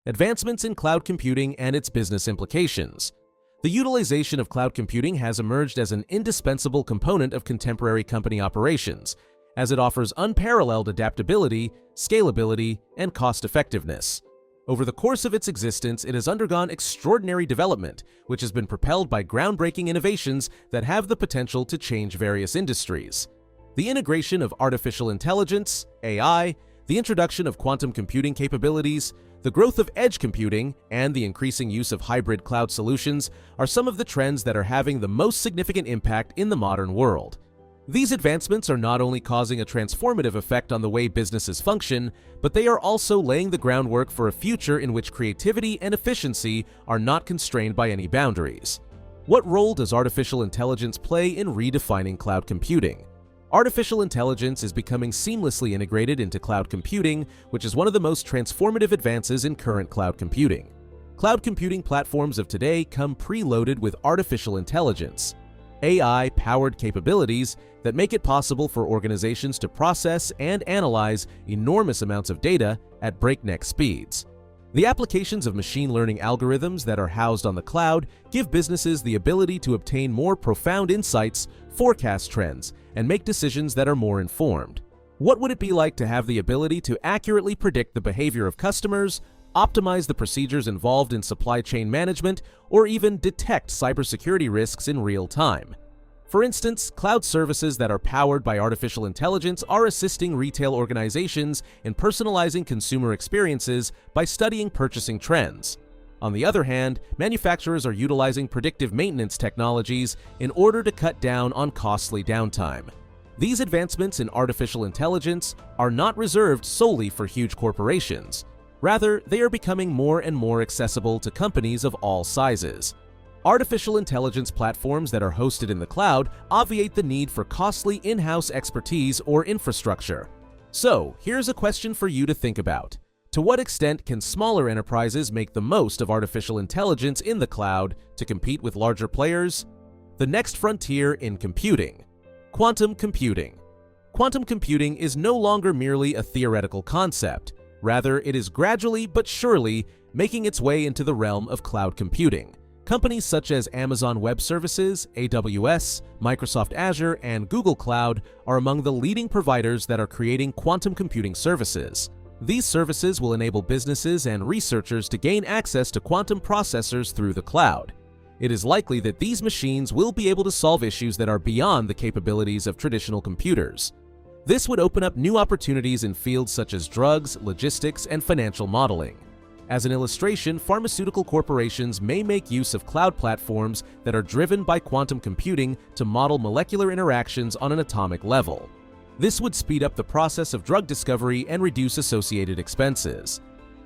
advancements in cloud computing and its business implications. The utilization of cloud computing has emerged as an indispensable component of contemporary company operations, as it offers unparalleled adaptability, scalability, and cost-effectiveness. Over the course of its existence, it has undergone extraordinary development, which has been propelled by groundbreaking innovations that have the potential to change various industries. The integration of artificial intelligence, AI, the introduction of quantum computing capabilities, the growth of edge computing, and the increasing use of hybrid cloud solutions are some of the trends that are having the most significant impact in the modern world. These advancements are not only causing a transformative effect on the way businesses function, but they are also laying the groundwork for a future in which creativity and efficiency are not constrained by any boundaries. What role does artificial intelligence play in redefining cloud computing? Artificial intelligence is becoming seamlessly integrated into cloud computing, which is one of the most transformative advances in current cloud computing. Cloud computing platforms of today come preloaded with artificial intelligence, AI-powered capabilities that make it possible for organizations to process and analyze enormous amounts of data at breakneck speeds. The applications of machine learning algorithms that are housed on the cloud give businesses the ability to obtain more profound insights, forecast trends, and make decisions that are more informed. What would it be like to have the ability to accurately predict the behavior of customers, optimize the procedures involved in supply chain management, or even detect cybersecurity risks in real time? For instance, cloud services that are powered by artificial intelligence are assisting retail organizations in personalizing consumer experiences by studying purchasing trends. On the other hand, manufacturers are utilizing predictive maintenance technologies in order to cut down on costly downtime. These advancements in artificial intelligence are not reserved solely for huge corporations. Rather, they are becoming more and more accessible to companies of all sizes. Artificial intelligence platforms that are hosted in the cloud obviate the need for costly in-house expertise or infrastructure. So, here's a question for you to think about. To what extent can smaller enterprises make the most of artificial intelligence in the cloud to compete with larger players? The next frontier in computing. Quantum computing. Quantum computing is no longer merely a theoretical concept. Rather, it is gradually but surely making its way into the realm of cloud computing. Companies such as Amazon Web Services, AWS, Microsoft Azure, and Google Cloud are among the leading providers that are creating quantum computing services. These services will enable businesses and researchers to gain access to quantum processors through the cloud. It is likely that these machines will be able to solve issues that are beyond the capabilities of traditional computers. This would open up new opportunities in fields such as drugs, logistics, and financial modeling. As an illustration, pharmaceutical corporations may make use of cloud platforms that are driven by quantum computing to model molecular interactions on an atomic level. This would speed up the process of drug discovery and reduce associated expenses.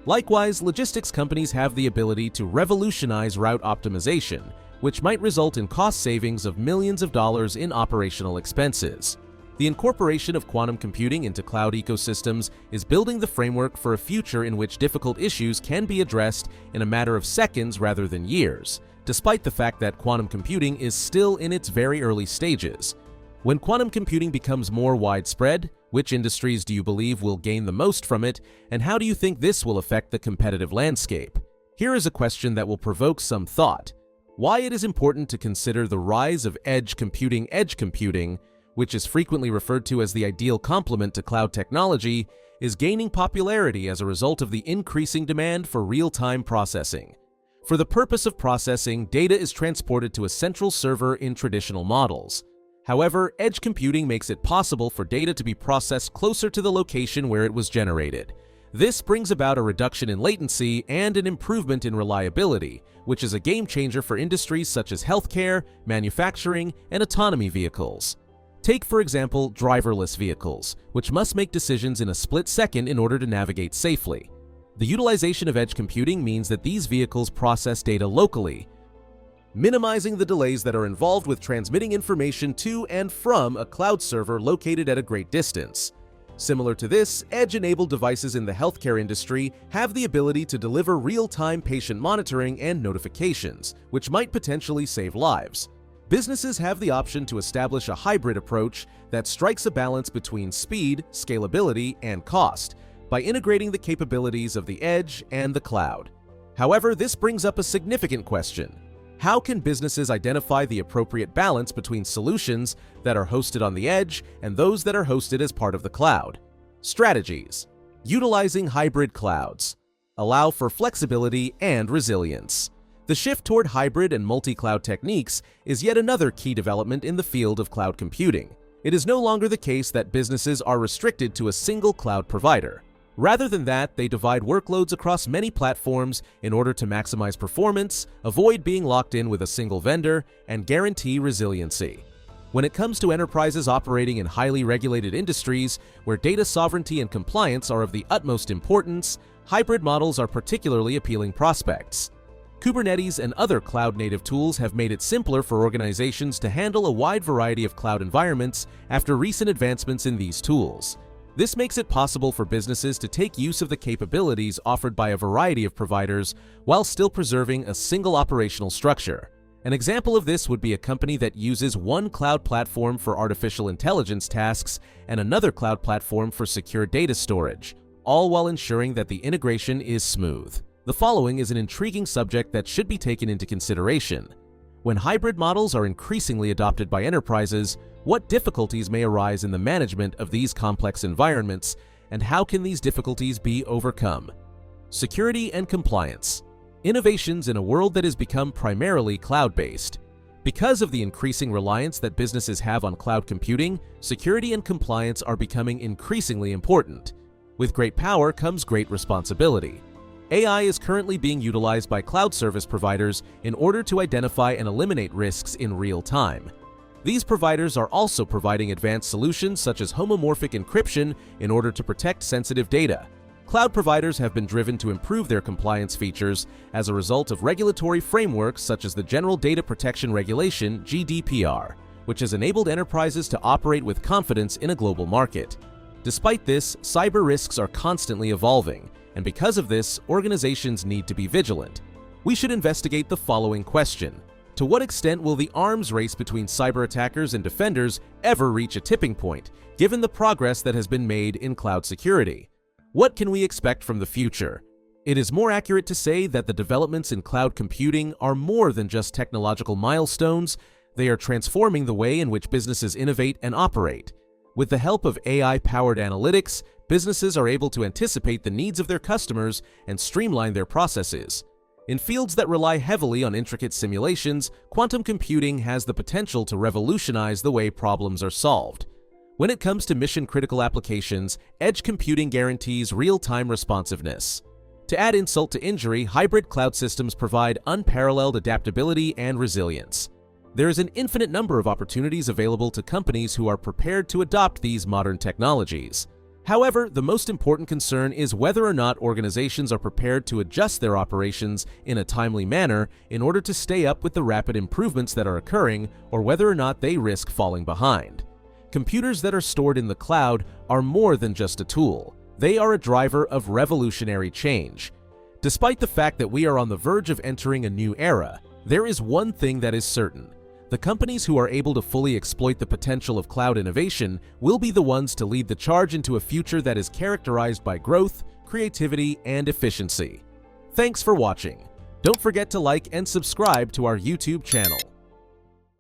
Likewise, logistics companies have the ability to revolutionize route optimization, which might result in cost savings of millions of dollars in operational expenses. The incorporation of quantum computing into cloud ecosystems is building the framework for a future in which difficult issues can be addressed in a matter of seconds rather than years, despite the fact that quantum computing is still in its very early stages. When quantum computing becomes more widespread, which industries do you believe will gain the most from it, and how do you think this will affect the competitive landscape? Here is a question that will provoke some thought. Why it is important to consider the rise of edge computing, which is frequently referred to as the ideal complement to cloud technology, is gaining popularity as a result of the increasing demand for real-time processing. For the purpose of processing, data is transported to a central server in traditional models. However, edge computing makes it possible for data to be processed closer to the location where it was generated. This brings about a reduction in latency and an improvement in reliability, which is a game changer for industries such as healthcare, manufacturing, and autonomy vehicles. Take, for example, driverless vehicles, which must make decisions in a split second in order to navigate safely. The utilization of edge computing means that these vehicles process data locally, minimizing the delays that are involved with transmitting information to and from a cloud server located at a great distance. Similar to this, edge-enabled devices in the healthcare industry have the ability to deliver real-time patient monitoring and notifications, which might potentially save lives. Businesses have the option to establish a hybrid approach that strikes a balance between speed, scalability, and cost, by integrating the capabilities of the edge and the cloud. However, this brings up a significant question. How can businesses identify the appropriate balance between solutions that are hosted on the edge and those that are hosted as part of the cloud? Strategies: utilizing hybrid clouds. Allow for flexibility and resilience. The shift toward hybrid and multi-cloud techniques is yet another key development in the field of cloud computing. It is no longer the case that businesses are restricted to a single cloud provider. Rather than that, they divide workloads across many platforms in order to maximize performance, avoid being locked in with a single vendor, and guarantee resiliency. When it comes to enterprises operating in highly regulated industries where data sovereignty and compliance are of the utmost importance, hybrid models are particularly appealing prospects. Kubernetes and other cloud-native tools have made it simpler for organizations to handle a wide variety of cloud environments after recent advancements in these tools. This makes it possible for businesses to take use of the capabilities offered by a variety of providers while still preserving a single operational structure. An example of this would be a company that uses one cloud platform for artificial intelligence tasks and another cloud platform for secure data storage, all while ensuring that the integration is smooth. The following is an intriguing subject that should be taken into consideration. When hybrid models are increasingly adopted by enterprises, what difficulties may arise in the management of these complex environments, and how can these difficulties be overcome? Security and compliance. Innovations in a world that has become primarily cloud-based. Because of the increasing reliance that businesses have on cloud computing, security and compliance are becoming increasingly important. With great power comes great responsibility. AI is currently being utilized by cloud service providers in order to identify and eliminate risks in real time. These providers are also providing advanced solutions such as homomorphic encryption in order to protect sensitive data. Cloud providers have been driven to improve their compliance features as a result of regulatory frameworks such as the General Data Protection Regulation (GDPR), which has enabled enterprises to operate with confidence in a global market. Despite this, cyber risks are constantly evolving, and because of this, organizations need to be vigilant. We should investigate the following question. To what extent will the arms race between cyber attackers and defenders ever reach a tipping point, given the progress that has been made in cloud security? What can we expect from the future? It is more accurate to say that the developments in cloud computing are more than just technological milestones. They are transforming the way in which businesses innovate and operate. With the help of AI-powered analytics, businesses are able to anticipate the needs of their customers and streamline their processes. In fields that rely heavily on intricate simulations, quantum computing has the potential to revolutionize the way problems are solved. When it comes to mission-critical applications, edge computing guarantees real-time responsiveness. To add insult to injury, hybrid cloud systems provide unparalleled adaptability and resilience. There is an infinite number of opportunities available to companies who are prepared to adopt these modern technologies. However, the most important concern is whether or not organizations are prepared to adjust their operations in a timely manner in order to stay up with the rapid improvements that are occurring, or whether or not they risk falling behind. Computers that are stored in the cloud are more than just a tool. They are a driver of revolutionary change. Despite the fact that we are on the verge of entering a new era, there is one thing that is certain. The companies who are able to fully exploit the potential of cloud innovation will be the ones to lead the charge into a future that is characterized by growth, creativity, and efficiency. Thanks for watching. Don't forget to like and subscribe to our YouTube channel.